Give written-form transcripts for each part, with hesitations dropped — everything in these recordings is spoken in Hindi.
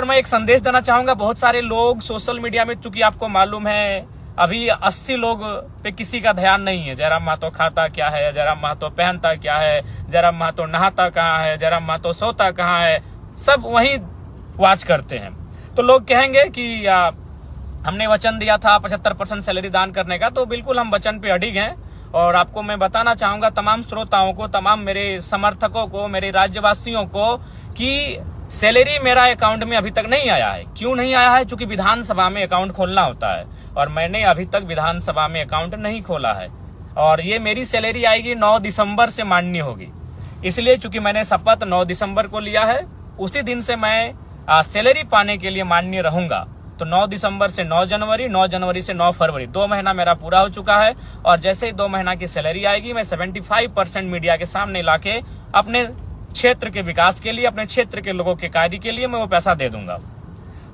और मैं एक संदेश देना चाहूंगा, बहुत सारे लोग सोशल मीडिया में, चूंकि आपको मालूम है अभी 80 लोग पे किसी का ध्यान नहीं है। जयराम महतो खाता क्या है, जयराम महतो पहनता क्या है, जयराम महतो नहाता कहाँ है, जयराम महतो सोता कहाँ है, सब वही वॉच करते हैं। तो लोग कहेंगे कि हमने वचन दिया था 75% सैलरी दान करने का, तो बिल्कुल हम वचन पे अडिग हैं। और आपको मैं बताना चाहूंगा तमाम श्रोताओं को, तमाम मेरे समर्थकों को, मेरे राज्यवासियों को, कि सैलरी मेरा अकाउंट में अभी तक नहीं आया है। क्यों नहीं आया है? क्योंकि विधानसभा में अकाउंट खोलना होता है और मैंने अभी तक विधानसभा में अकाउंट नहीं खोला है। और ये मेरी सैलरी आएगी 9 दिसंबर से मान्य होगी, इसलिए चूंकि मैंने शपथ 9 दिसंबर को लिया है, उसी दिन से मैं सैलरी पाने के लिए मान्य रहूंगा। तो 9 दिसंबर से 9 जनवरी, 9 जनवरी से 9 फरवरी, 2 महीना मेरा पूरा हो चुका है। और जैसे ही 2 महीना की सैलरी आएगी, मैं 75% मीडिया के सामने लाके अपने क्षेत्र के विकास के लिए, अपने क्षेत्र के लोगों के कार्य के लिए मैं वो पैसा दे दूंगा।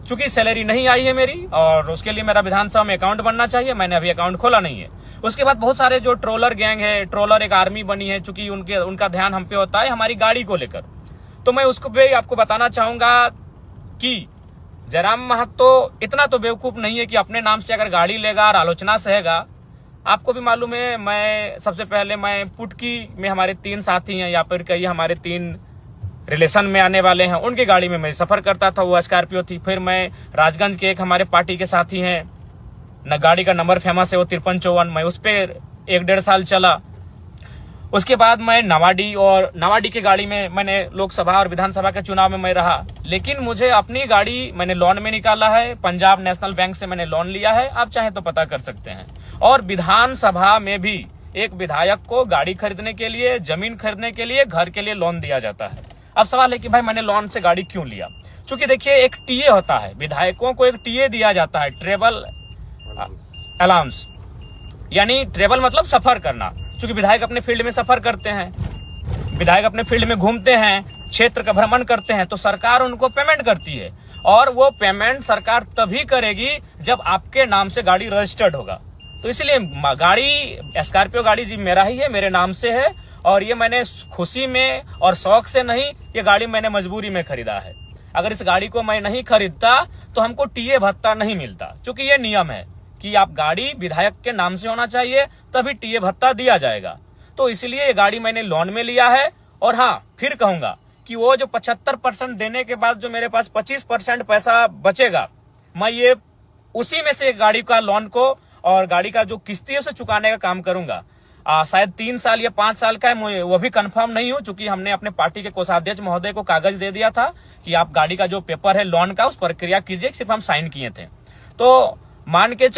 चूंकि सैलरी नहीं आई है मेरी, और उसके लिए मेरा विधानसभा में अकाउंट बनना चाहिए, मैंने अभी अकाउंट खोला नहीं है। उसके बाद बहुत सारे जो ट्रोलर गैंग है, ट्रोलर एक आर्मी बनी है, चूंकि उनका ध्यान हम पे होता है हमारी गाड़ी को लेकर। तो मैं उसको भी आपको बताना चाहूंगा कि जयराम महतो इतना तो बेवकूफ नहीं है कि अपने नाम से अगर गाड़ी लेगा और आलोचना सहेगा। आपको भी मालूम है, मैं सबसे पहले मैं पुटकी में हमारे 3 साथी हैं, या फिर कई हमारे 3 रिलेशन में आने वाले हैं, उनकी गाड़ी में मैं सफर करता था, वो स्कॉर्पियो थी। फिर मैं राजगंज के एक हमारे पार्टी के साथी हैं, न गाड़ी का नंबर फेमस है, वो 5354, मैं उस पर 1-1.5 साल चला। उसके बाद मैं नवाडी की गाड़ी में मैंने लोकसभा और विधानसभा के चुनाव में मैं रहा। लेकिन मुझे अपनी गाड़ी मैंने लोन में निकाला है, पंजाब नेशनल बैंक से मैंने लोन लिया है, आप चाहे तो पता कर सकते हैं। और विधानसभा में भी एक विधायक को गाड़ी खरीदने के लिए, जमीन खरीदने के लिए, घर के लिए लोन दिया जाता है। अब सवाल है कि भाई मैंने लोन से गाड़ी क्यों लिया? चूंकि देखिए एक टीए होता है, विधायकों को एक टीए दिया जाता है, ट्रेवल अलाउंस, यानी ट्रेवल मतलब सफर करना। चूंकि विधायक अपने फील्ड में सफर करते हैं, विधायक अपने फील्ड में घूमते हैं, क्षेत्र का भ्रमण करते हैं, तो सरकार उनको पेमेंट करती है। और वो पेमेंट सरकार तभी करेगी जब आपके नाम से गाड़ी रजिस्टर्ड होगा। तो इसलिए गाड़ी, स्कॉर्पियो गाड़ी जी मेरा ही है, मेरे नाम से है। और ये मैंने खुशी में और शौक से नहीं, ये गाड़ी मैंने मजबूरी में खरीदा है। अगर इस गाड़ी को मैं नहीं खरीदता तो हमको टीए भत्ता नहीं मिलता। चूंकि ये नियम है कि आप गाड़ी विधायक के नाम से होना चाहिए, तभी टीए भत्ता दिया जाएगा। तो इसलिए ये गाड़ी मैंने लोन में लिया है। और हाँ, फिर कहूंगा कि वो जो 75% देने के बाद जो मेरे पास 25% पैसा बचेगा, मैं ये उसी में से गाड़ी का लोन को और गाड़ी का जो किस्ती है उसे चुकाने का काम करूंगा। शायद 3 साल या 5 साल का है, वो भी कंफर्म नहीं हूं, चूंकि हमने अपने पार्टी के कोषाध्यक्ष महोदय को कागज दे दिया था कि आप गाड़ी का जो पेपर है लोन का, उस प्रक्रिया कीजिए। सिर्फ हम साइन किए थे। तो मान के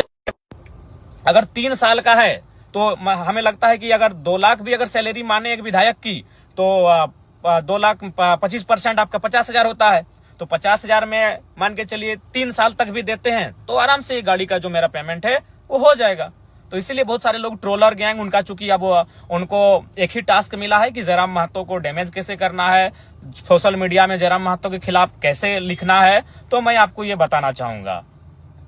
अगर 3 साल का है तो हमें लगता है कि अगर 2 लाख भी अगर सैलरी माने एक विधायक की, तो 2 लाख 25% आपका 50,000 होता है। तो 50,000 में मान के चलिए 3 साल तक भी देते हैं तो आराम से ये गाड़ी का जो मेरा पेमेंट है वो हो जाएगा। तो इसीलिए बहुत सारे लोग ट्रोलर गैंग, उनका चूंकि अब उनको एक ही टास्क मिला है कि जयराम महतो को डैमेज कैसे करना है, सोशल मीडिया में जयराम महतो के खिलाफ कैसे लिखना है। तो मैं आपको ये बताना चाहूंगा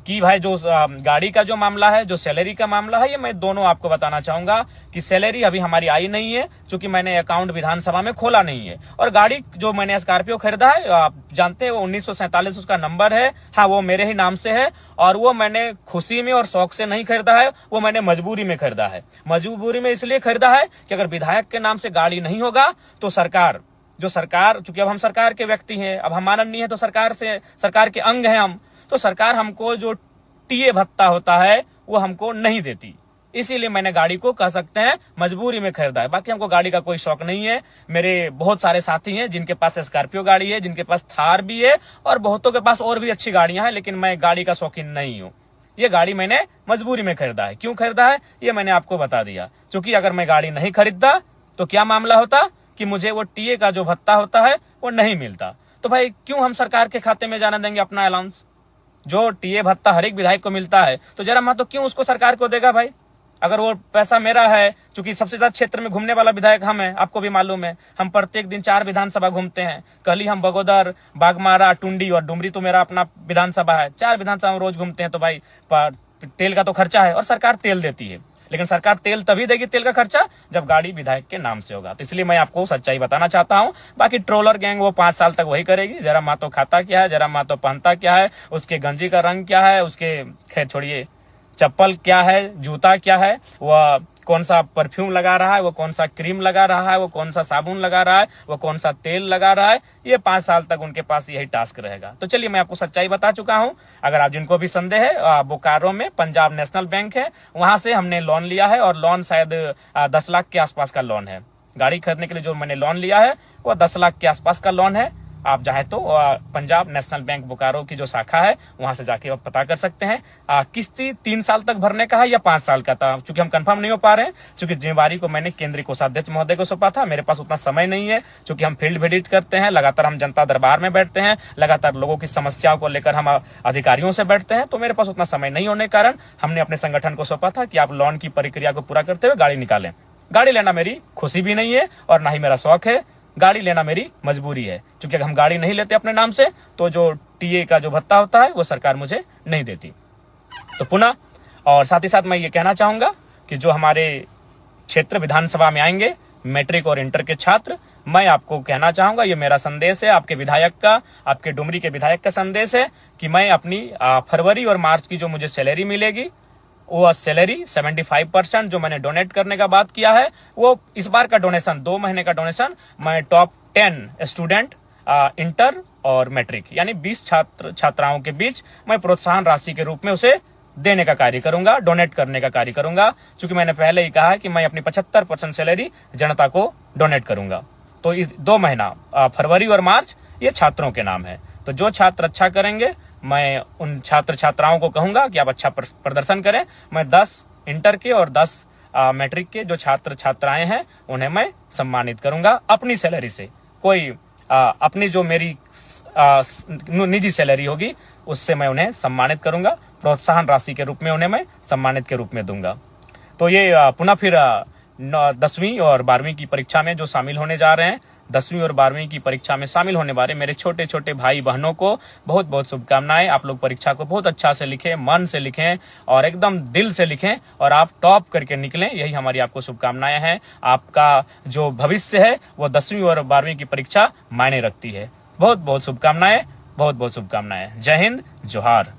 कि भाई जो गाड़ी का जो मामला है, जो सैलरी का मामला है, ये मैं दोनों आपको बताना चाहूंगा कि सैलरी अभी हमारी आई नहीं है, क्योंकि मैंने अकाउंट विधानसभा में खोला नहीं है। और गाड़ी जो मैंने स्कॉर्पियो खरीदा है, आप जानते हैं वो 1947 उसका नंबर है, हाँ वो मेरे ही नाम से है। और वो मैंने खुशी में और शौक से नहीं खरीदा है, वो मैंने मजबूरी में खरीदा है। मजबूरी में इसलिए खरीदा है कि अगर विधायक के नाम से गाड़ी नहीं होगा तो सरकार, चूंकि अब हम सरकार के व्यक्ति हैं, अब हम माननीय है, तो सरकार के अंग हैं हम, तो सरकार हमको जो टीए भत्ता होता है वो हमको नहीं देती। इसीलिए मैंने गाड़ी को कह सकते हैं मजबूरी में खरीदा है। बाकी हमको गाड़ी का कोई शौक नहीं है। मेरे बहुत सारे साथी हैं जिनके पास स्कॉर्पियो गाड़ी है, जिनके पास थार भी है, और बहुतों के पास और भी अच्छी गाड़ियां हैं, लेकिन मैं गाड़ी का शौकीन नहीं हूं। ये गाड़ी मैंने मजबूरी में खरीदा है। क्यों खरीदा है ये मैंने आपको बता दिया। क्योंकि अगर मैं गाड़ी नहीं खरीदता तो क्या मामला होता कि मुझे वो टीए का जो भत्ता होता है वो नहीं मिलता। तो भाई क्यों हम सरकार के खाते में जाने देंगे अपना अलाउंस? जो टीए भत्ता हर एक विधायक को मिलता है, तो जयराम महतो क्यों उसको सरकार को देगा भाई? अगर वो पैसा मेरा है, क्योंकि सबसे ज्यादा क्षेत्र में घूमने वाला विधायक हम हैं, आपको भी मालूम है। हम प्रत्येक दिन 4 विधानसभा घूमते हैं। कल ही हम बगोदर, बागमारा, टुंडी और डुमरी तो मेरा अपना विधानसभा है। 4 विधानसभा में रोज घूमते हैं। तो भाई तेल का तो खर्चा है और सरकार तेल देती है। लेकिन सरकार तेल तभी देगी, तेल का खर्चा, जब गाड़ी विधायक के नाम से होगा। तो इसलिए मैं आपको सच्चाई बताना चाहता हूं। बाकी ट्रोलर गैंग वो 5 साल तक वही करेगी। जयराम महतो खाता क्या है, जयराम महतो पहनता क्या है, उसके गंजी का रंग क्या है, उसके खैर छोड़िए चप्पल क्या है, जूता क्या है, वह कौन सा परफ्यूम लगा रहा है, वो कौन सा क्रीम लगा रहा है, वो कौन सा साबुन लगा रहा है, वो कौन सा तेल लगा रहा है, ये 5 साल तक उनके पास यही टास्क रहेगा। तो चलिए मैं आपको सच्चाई बता चुका हूं। अगर आप जिनको भी संदेह है, बोकारो में पंजाब नेशनल बैंक है, वहां से हमने लोन लिया है और लोन शायद 10 लाख के आसपास का लोन है। गाड़ी खरीदने के लिए जो मैंने लोन लिया है वो 10 लाख के आसपास का लोन है। आप चाहे तो पंजाब नेशनल बैंक बोकारो की जो शाखा है वहां से जाके आप पता कर सकते हैं। किस्ती 3 साल तक भरने का है या 5 साल का था, चूंकि हम कंफर्म नहीं हो पा रहे हैं, चूंकि जिम्मेवारी को मैंने केंद्रीय कोषाध्यक्ष महोदय को सौंपा था। मेरे पास उतना समय नहीं है, चूंकि हम फील्ड विजिट करते हैं, लगातार हम जनता दरबार में बैठते हैं, लगातार लोगों की समस्याओं को लेकर हम अधिकारियों से बैठते हैं, तो मेरे पास उतना समय नहीं होने के कारण हमने अपने संगठन को सौंपा था कि आप लोन की प्रक्रिया को पूरा करते हुए गाड़ी निकालें। गाड़ी लेना मेरी खुशी भी नहीं है और ना ही मेरा शौक है, गाड़ी लेना मेरी मजबूरी है। क्योंकि अगर हम गाड़ी नहीं लेते अपने नाम से तो जो टीए का जो भत्ता होता है वो सरकार मुझे नहीं देती। तो पुनः और साथ ही साथ मैं ये कहना चाहूंगा कि जो हमारे क्षेत्र विधानसभा में आएंगे मैट्रिक और इंटर के छात्र, मैं आपको कहना चाहूंगा, ये मेरा संदेश है आपके विधायक का, आपके डुमरी के विधायक का संदेश है कि मैं अपनी फरवरी और मार्च की जो मुझे सैलरी मिलेगी वो सैलरी 75% जो मैंने डोनेट करने का बात किया है, वो इस बार का डोनेशन 2 महीने का डोनेशन मैं टॉप 10 स्टूडेंट इंटर और मैट्रिक यानी 20 छात्राओं के बीच मैं प्रोत्साहन राशि के रूप में उसे देने का कार्य करूंगा, डोनेट करने का कार्य करूंगा। क्योंकि मैंने पहले ही कहा कि मैं अपनी 75% सैलरी जनता को डोनेट करूंगा। तो इस 2 महीना फरवरी और मार्च ये छात्रों के नाम है। तो जो छात्र अच्छा करेंगे मैं उन छात्र छात्राओं को कहूंगा कि आप अच्छा प्रदर्शन करें। मैं 10 इंटर के और 10 मैट्रिक के जो छात्र छात्राएं हैं उन्हें मैं सम्मानित करूंगा अपनी सैलरी से। कोई अपनी जो मेरी निजी सैलरी होगी उससे मैं उन्हें सम्मानित करूंगा, प्रोत्साहन राशि के रूप में उन्हें मैं सम्मानित के रूप में दूंगा। तो ये पुनः फिर 10वीं और 12वीं की परीक्षा में जो शामिल होने जा रहे हैं, 10वीं और 12वीं की परीक्षा में शामिल होने वाले मेरे छोटे छोटे भाई बहनों को बहुत बहुत शुभकामनाएं। आप लोग परीक्षा को बहुत अच्छा से लिखें, मन से लिखें और एकदम दिल से लिखें और आप टॉप करके निकलें, यही हमारी आपको शुभकामनाएं हैं। आपका जो भविष्य है वो 10वीं और 12वीं की परीक्षा मायने रखती है। बहुत बहुत शुभकामनाएं, बहुत बहुत शुभकामनाएं। जय हिंद, जोहार।